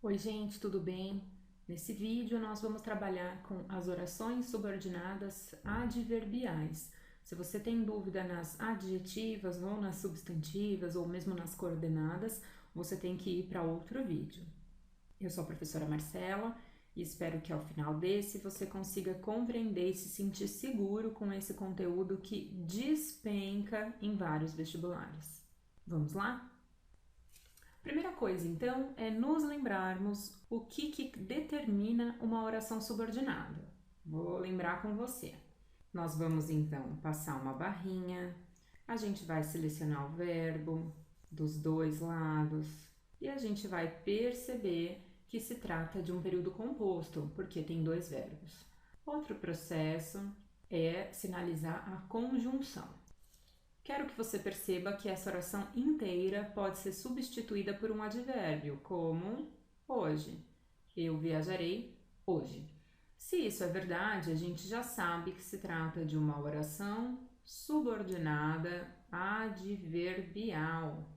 Oi, gente, tudo bem? Nesse vídeo nós vamos trabalhar com as orações subordinadas adverbiais. Se você tem dúvida nas adjetivas ou nas substantivas ou mesmo nas coordenadas, você tem que ir para outro vídeo. Eu sou a professora Marcela e espero que ao final desse você consiga compreender e se sentir seguro com esse conteúdo que despenca em vários vestibulares. Vamos lá? Primeira coisa, então, é nos lembrarmos o que determina uma oração subordinada. Vou lembrar com você. Nós vamos então passar uma barrinha, a gente vai selecionar o verbo dos dois lados e a gente vai perceber que se trata de um período composto, porque tem dois verbos. Outro processo é sinalizar a conjunção. Quero que você perceba que essa oração inteira pode ser substituída por um advérbio, como hoje. Eu viajarei hoje. Se isso é verdade, a gente já sabe que se trata de uma oração subordinada adverbial.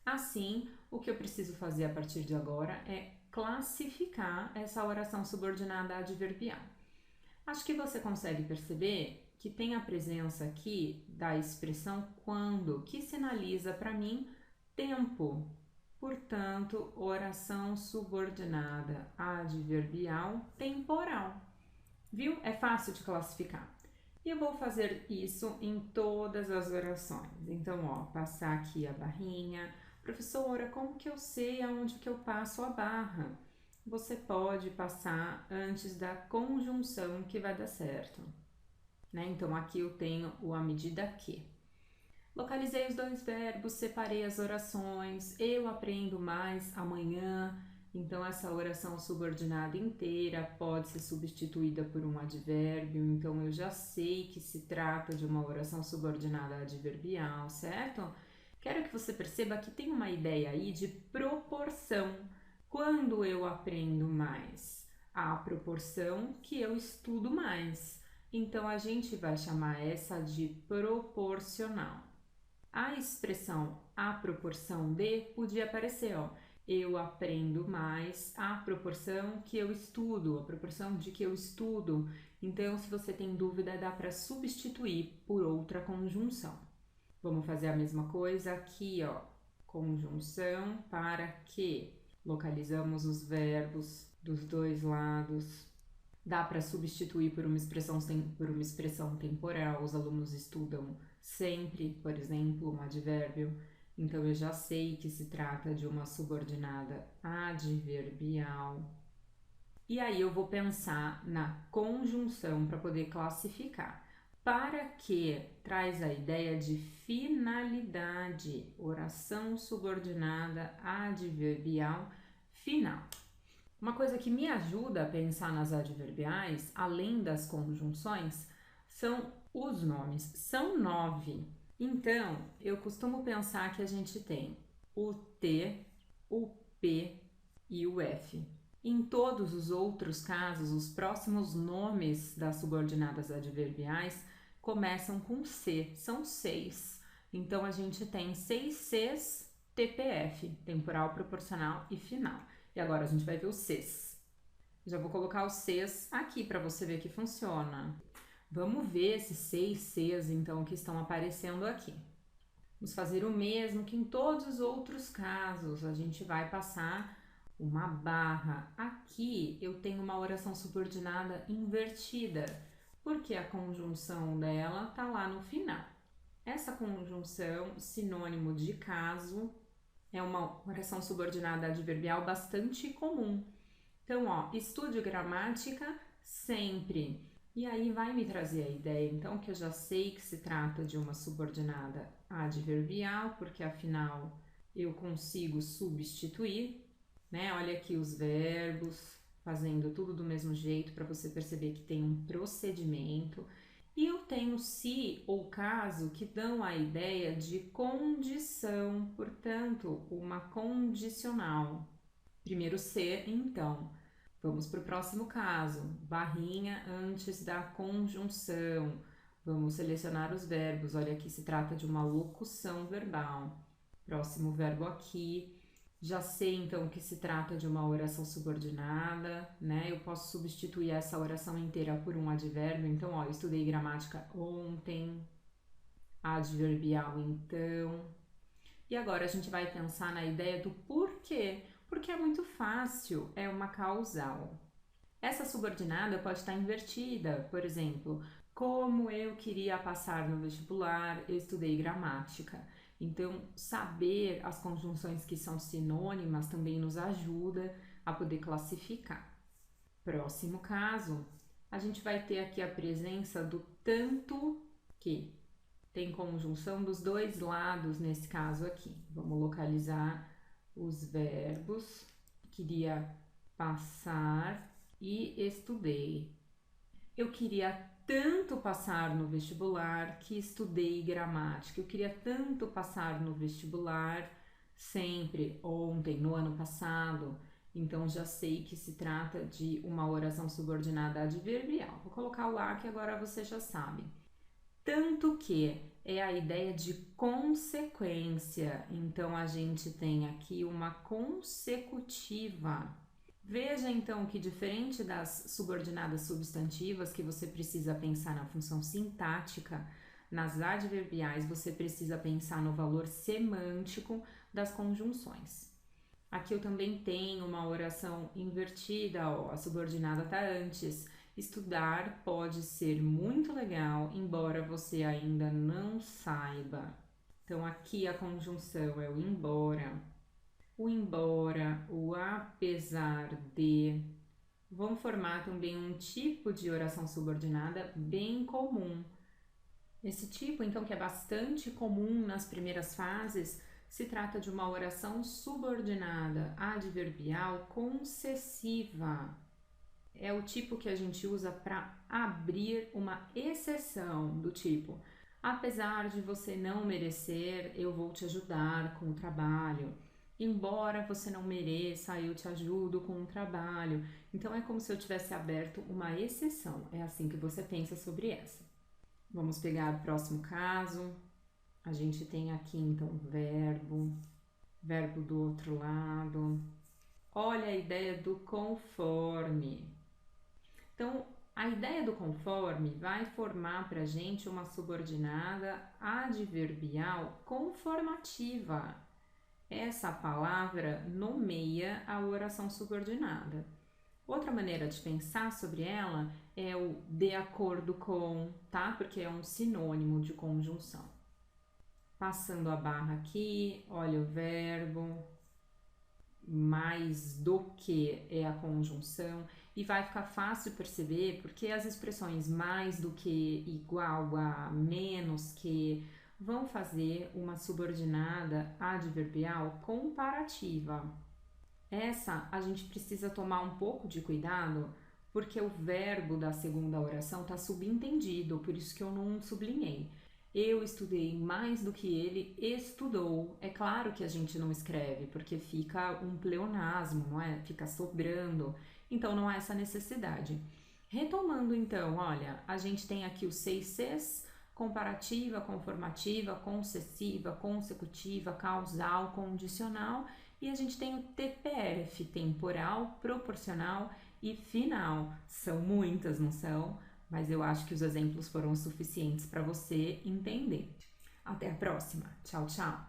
Assim, o que eu preciso fazer a partir de agora é classificar essa oração subordinada adverbial. Acho que você consegue perceber que tem a presença aqui da expressão quando, que sinaliza para mim tempo. Portanto, oração subordinada adverbial temporal. Viu? É fácil de classificar. E eu vou fazer isso em todas as orações. Então, ó, passar aqui a barrinha. Professora, como que eu sei aonde que eu passo a barra? Você pode passar antes da conjunção que vai dar certo. Né? Então, aqui eu tenho o à medida que. Localizei os dois verbos, separei as orações, eu aprendo mais amanhã. Então, essa oração subordinada inteira pode ser substituída por um advérbio. Então, eu já sei que se trata de uma oração subordinada adverbial, certo? Quero que você perceba que tem uma ideia aí de proporção. Quando eu aprendo mais? A proporção que eu estudo mais. Então, a gente vai chamar essa de proporcional. A expressão a proporção de podia aparecer, ó. Eu aprendo mais à proporção que eu estudo, a proporção de que eu estudo. Então, se você tem dúvida, dá para substituir por outra conjunção. Vamos fazer a mesma coisa aqui, ó. Conjunção para que. Localizamos os verbos dos dois lados. Dá para substituir por uma expressão temporal. Os alunos estudam sempre, por exemplo, um advérbio. Então, eu já sei que se trata de uma subordinada adverbial. E aí, eu vou pensar na conjunção para poder classificar. Para que traz a ideia de finalidade, oração subordinada adverbial final. Uma coisa que me ajuda a pensar nas adverbiais, além das conjunções, são os nomes. São 9. Então, eu costumo pensar que a gente tem o T, o P e o F. Em todos os outros casos, os próximos nomes das subordinadas adverbiais começam com C, são 6. Então, a gente tem 6 Cs TPF, temporal, proporcional e final. E agora a gente vai ver os Cs. Já vou colocar os Cs aqui para você ver que funciona. Vamos ver esses 6 Cs, então, que estão aparecendo aqui. Vamos fazer o mesmo que em todos os outros casos. A gente vai passar uma barra. Aqui eu tenho uma oração subordinada invertida, porque a conjunção dela está lá no final. Essa conjunção, sinônimo de caso, é uma oração subordinada adverbial bastante comum. Então, ó, estude gramática sempre. E aí vai me trazer a ideia, então, que eu já sei que se trata de uma subordinada adverbial, porque afinal eu consigo substituir, né? Olha aqui os verbos, fazendo tudo do mesmo jeito para você perceber que tem um procedimento. E eu tenho se ou caso que dão a ideia de condição, portanto, uma condicional. Primeiro se, então. Vamos para o próximo caso, barrinha antes da conjunção. Vamos selecionar os verbos. Olha aqui, se trata de uma locução verbal. Próximo verbo aqui. Já sei então que se trata de uma oração subordinada, né? Eu posso substituir essa oração inteira por um advérbio. Então, ó, eu estudei gramática ontem, adverbial então. E agora a gente vai pensar na ideia do porquê. Porque é muito fácil, é uma causal. Essa subordinada pode estar invertida, por exemplo, como eu queria passar no vestibular, eu estudei gramática. Então, saber as conjunções que são sinônimas também nos ajuda a poder classificar. Próximo caso, a gente vai ter aqui a presença do tanto que. Tem conjunção dos dois lados nesse caso aqui. Vamos localizar os verbos. Queria passar e estudei. Eu queria tanto passar no vestibular que estudei gramática. Eu queria tanto passar no vestibular sempre, ontem, no ano passado. Então já sei que se trata de uma oração subordinada adverbial. Vou colocar o a que agora você já sabe. Tanto que é a ideia de consequência. Então a gente tem aqui uma consecutiva. Veja então que, diferente das subordinadas substantivas, que você precisa pensar na função sintática, nas adverbiais você precisa pensar no valor semântico das conjunções. Aqui eu também tenho uma oração invertida, ó, a subordinada está antes. Estudar pode ser muito legal, embora você ainda não saiba. Então aqui a conjunção é o embora, o apesar de, vão formar também um tipo de oração subordinada bem comum. Esse tipo, então, que é bastante comum nas primeiras fases, se trata de uma oração subordinada adverbial concessiva. É o tipo que a gente usa para abrir uma exceção, do tipo: apesar de você não merecer, eu vou te ajudar com o trabalho. Embora você não mereça, eu te ajudo com o trabalho. Então é como se eu tivesse aberto uma exceção. É assim que você pensa sobre essa. Vamos pegar o próximo caso. A gente tem aqui então verbo do outro lado. Olha a ideia do conforme. Então, a ideia do conforme vai formar para a gente uma subordinada adverbial conformativa. Essa palavra nomeia a oração subordinada. Outra maneira de pensar sobre ela é o de acordo com, tá? Porque é um sinônimo de conjunção. Passando a barra aqui, olha o verbo, mais do que é a conjunção, e vai ficar fácil perceber porque as expressões mais do que, igual a, menos que, vão fazer uma subordinada adverbial comparativa. Essa a gente precisa tomar um pouco de cuidado porque o verbo da segunda oração está subentendido, por isso que eu não sublinhei. Eu estudei mais do que ele estudou. É claro que a gente não escreve, porque fica um pleonasmo, não é? Fica sobrando. Então não há essa necessidade. Retomando então, olha, a gente tem aqui os 6 Cs: comparativa, conformativa, concessiva, consecutiva, causal, condicional, e a gente tem o TPF, temporal, proporcional e final. São muitas, não são? Mas eu acho que os exemplos foram suficientes para você entender. Até a próxima. Tchau, tchau!